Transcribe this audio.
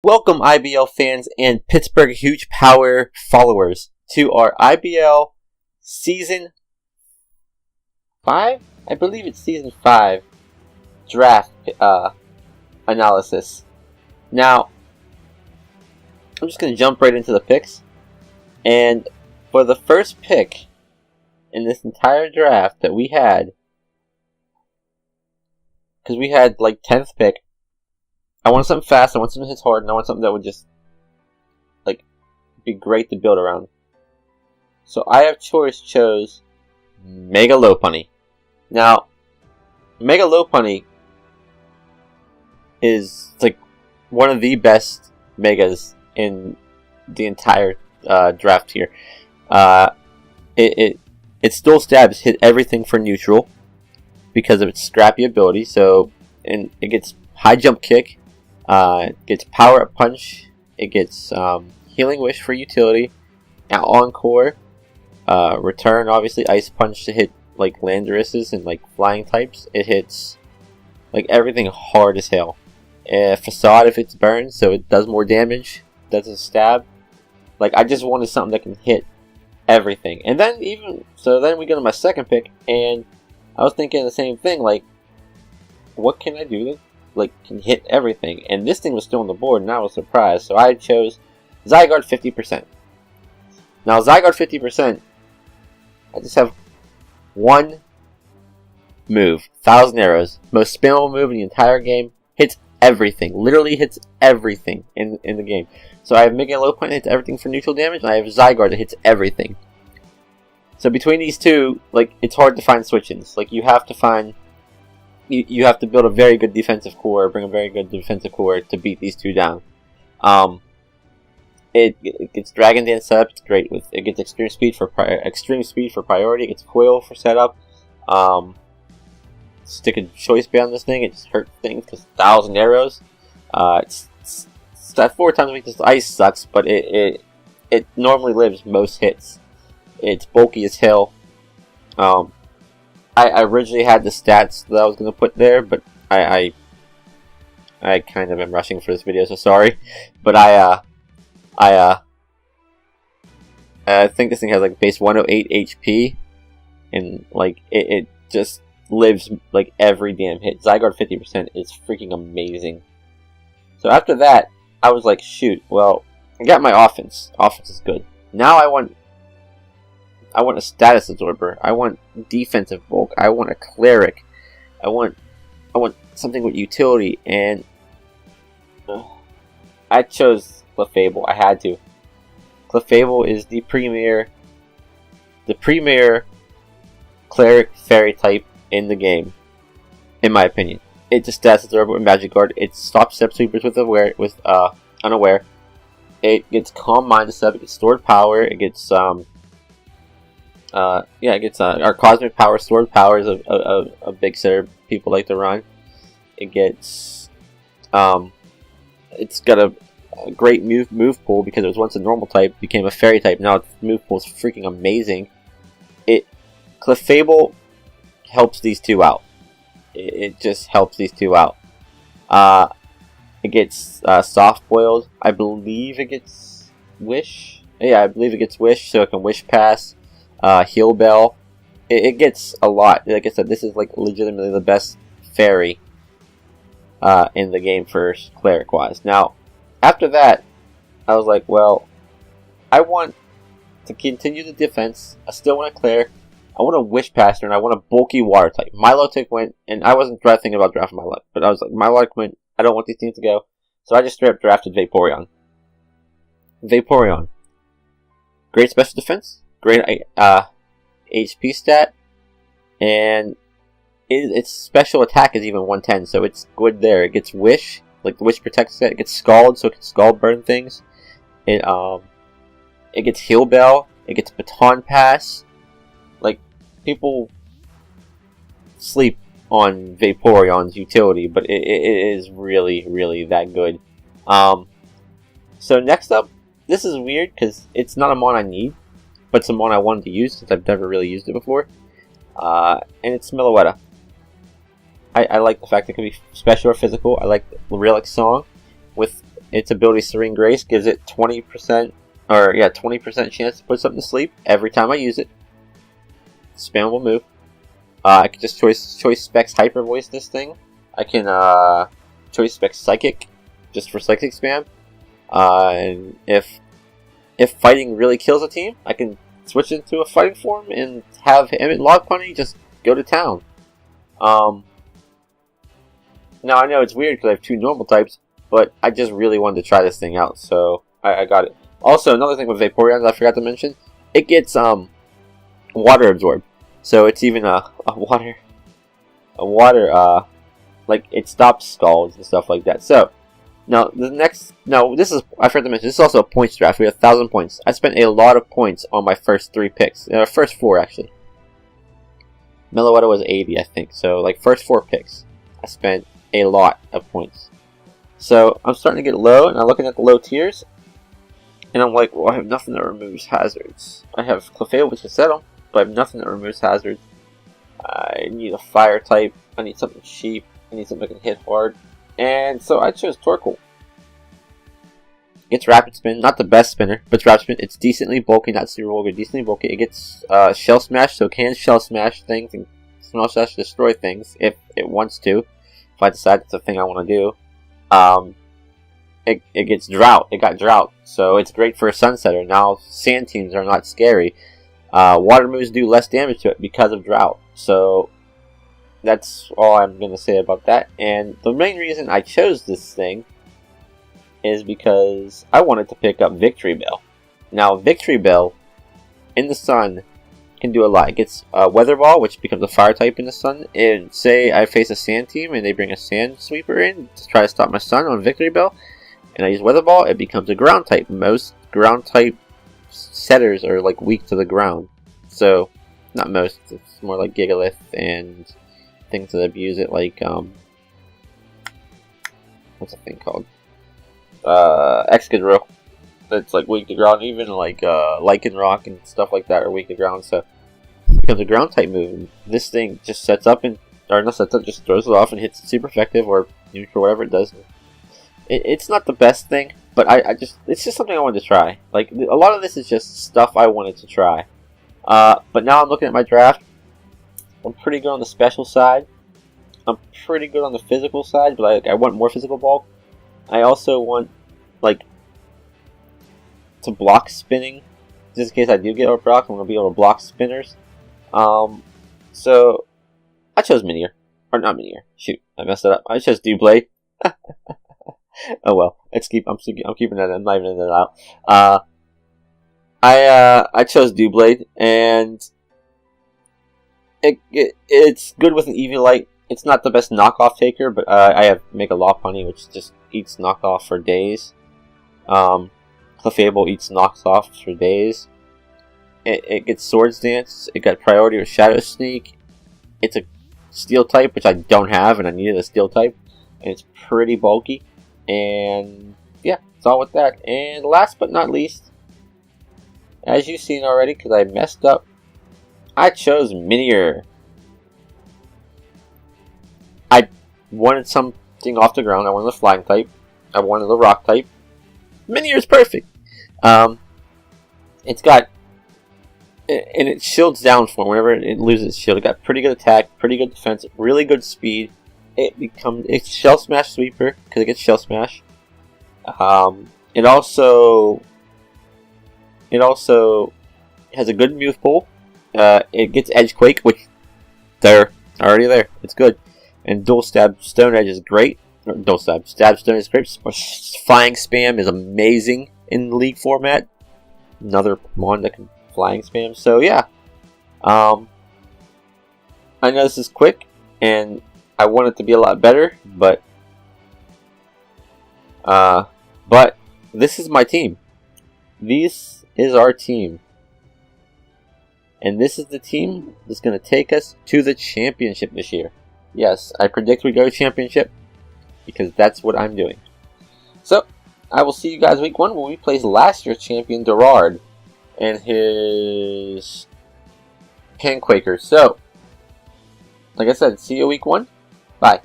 Welcome, IBL fans and Pittsburgh Huge Power followers, to our IBL Season 5? I believe it's Season 5 Draft Analysis. Now, I'm just going to jump right into the picks. And for the first pick in this entire draft that we had, because we had like 10th pick, I want something fast, I want something that hits hard, and I want something that would just, like, be great to build around. So I have chose Mega Lopunny. Now, Mega Lopunny is, like, one of the best Megas in the entire draft here. Its dual stabs hit everything for neutral because of its scrappy ability, and it gets high jump kick. It gets Power Up Punch, it gets Healing Wish for utility, Encore, Return, obviously, Ice Punch to hit like Landorus's and like flying types. It hits like everything hard as hell. Facade if it's burned, so it does more damage, doesn't stab. Like, I just wanted something that can hit everything. And then then we go to my second pick, and I was thinking the same thing, like, what can I do that can hit everything? And this thing was still on the board, and I was surprised. So I chose Zygarde 50%. Now Zygarde 50%, I just have one move, 1,000 Arrows, most spammable move in the entire game, hits everything, literally hits everything in the game. So I have Mega Lopunny that hits everything for neutral damage, and I have Zygarde that hits everything. So between these two, like, it's hard to find switch-ins. Like, you have to find You have to build a very good defensive core, bring a very good defensive core to beat these two down. It gets Dragon Dance setup. It's great with it gets extreme speed for priority. It gets Coil for setup. Stick a choice band on this thing. It just hurts things because 1,000 Arrows. It's 4 times a week. This ice sucks, but it normally lives most hits. It's bulky as hell. I originally had the stats that I was going to put there, but I kind of am rushing for this video, so sorry. But I think this thing has like base 108 HP, and like it just lives like every damn hit. Zygarde 50% is freaking amazing. So after that, I was like, shoot, well, I got my offense. Offense is good. Now I want a status absorber. I want defensive bulk. I want a cleric. I want something with utility, and I chose Clefable. I had to. Clefable is the premier cleric fairy type in the game, in my opinion. It's a status absorber with Magic Guard. It stops step sweepers with unaware. It gets Calm Mind to sub. It gets stored power. It gets it gets our Cosmic Power. Stored Power is a big setter people like to run. It gets it's got a great move pool because it was once a normal type, became a fairy type. Now its move pool is freaking amazing. Clefable helps these two out. It just helps these two out. It gets soft boiled. I believe it gets Wish. Yeah, I believe it gets Wish, so it can Wish Pass. Heal Bell. It gets a lot. Like I said, this is like legitimately the best fairy in the game for cleric wise. Now, after that, I was like, well, I want to continue the defense. I still want a cleric. I want a Wish Passer, and I want a bulky water type. Milotic went, and I wasn't thinking about drafting Milotic, but I was like, Milotic went, I don't want these teams to go, so I just straight up drafted Vaporeon. Vaporeon. Great special defense. Great HP stat, and its special attack is even 110, so it's good there. It gets Wish, like the Wish protects it. It gets Scald, so it can Scald burn things. It gets Heal Bell. It gets Baton Pass. Like, people sleep on Vaporeon's utility, but it is really, really that good. So next up, this is weird because it's not a mon I need, but it's a mon I wanted to use since I've never really used it before. And it's Meloetta. I like the fact that it can be special or physical. I like the Relic Song with its ability Serene Grace gives it 20%, or yeah, 20% chance to put something to sleep every time I use it. Spammable move. I can just choice specs Hyper Voice this thing. I can choice specs Psychic, just for Psychic spam. And if fighting really kills a team, I can switch into a fighting form and have him and Lopunny just go to town. Now I know it's weird because I have 2 normal types, but I just really wanted to try this thing out, so I got it. Also, another thing with Vaporeons I forgot to mention, it gets water absorbed, so it's even a water like it stops scalds and stuff like that. So now this is, I forgot to mention, this is also a points draft. We have 1,000 points. I spent a lot of points on my first 3 picks, first 4 actually. Meloetta was 80, I think. So like first 4 picks, I spent a lot of points. So I'm starting to get low, and I'm looking at the low tiers, and I'm like, well, I have nothing that removes hazards. I have Clefable, which can set them, but I have nothing that removes hazards. I need a fire type. I need something cheap. I need something that can hit hard. And so I chose Torkoal. Gets Rapid Spin, not the best spinner, but it's Rapid Spin. It's decently bulky, not super bulky, decently bulky. It gets Shell Smash, so it can Shell Smash things and Small Slash destroy things if it wants to. If I decide that's the thing I want to do. It gets Drought. It got Drought, so it's great for a Sunsetter. Now Sand teams are not scary. Water moves do less damage to it because of Drought. So that's all I'm going to say about that. And the main reason I chose this thing is because I wanted to pick up Victory Bell. Now, Victory Bell in the sun can do a lot. It gets Weather Ball, which becomes a fire type in the sun. And say I face a sand team and they bring a sand sweeper in to try to stop my sun on Victory Bell, and I use Weather Ball, it becomes a ground type. Most ground type setters are like weak to the ground. So, not most, it's more like Gigalith and things that abuse it, like what's the thing called? Excadrill. That's like weak to ground. Even like Lycanroc and stuff like that are weak to ground. So it becomes a ground type move. And this thing just sets up and, or not sets up, just throws it off and hits it super effective or neutral, whatever it does. It's not the best thing, but it's just something I wanted to try. Like a lot of this is just stuff I wanted to try. But now I'm looking at my draft. I'm pretty good on the special side. I'm pretty good on the physical side, but I want more physical bulk. I also want, like, to block spinning. Just in case I do get overblocked, I'm going to be able to block spinners. So, I chose Minior. Or not Minior. Shoot, I messed it up. I chose Doublade. Oh well, I'm keeping that, I'm not even in that out. I chose Doublade, and it's good with an Eviolite. It's not the best knockoff taker, but I have Mega Lopunny, which just eats knockoff for days. Clefable eats knockoff for days. It gets Swords Dance. It got priority with Shadow Sneak. It's a Steel type, which I don't have, and I needed a Steel type. And it's pretty bulky. And yeah, it's all with that. And last but not least, as you've seen already, because I messed up, I chose Minior. I wanted something off the ground. I wanted a flying type. I wanted a rock type. Minior is perfect. It's got, and it shields down for whenever it loses its shield. It got pretty good attack, pretty good defense, really good speed. It's Shell Smash Sweeper because it gets Shell Smash. It also has a good move pool. It gets Edge Quake, which they're already there. It's good. And Dual Stab Stone Edge is great. Dual Stab Stone is great. Flying Spam is amazing in the League format. Another Mon that can Flying Spam. So yeah, I know this is quick, and I want it to be a lot better, but this is my team. This is our team. And this is the team that's going to take us to the championship this year. Yes, I predict we go to championship because that's what I'm doing. So, I will see you guys week 1 when we play last year's champion Gerard and his Panquaker. So, like I said, see you week 1. Bye.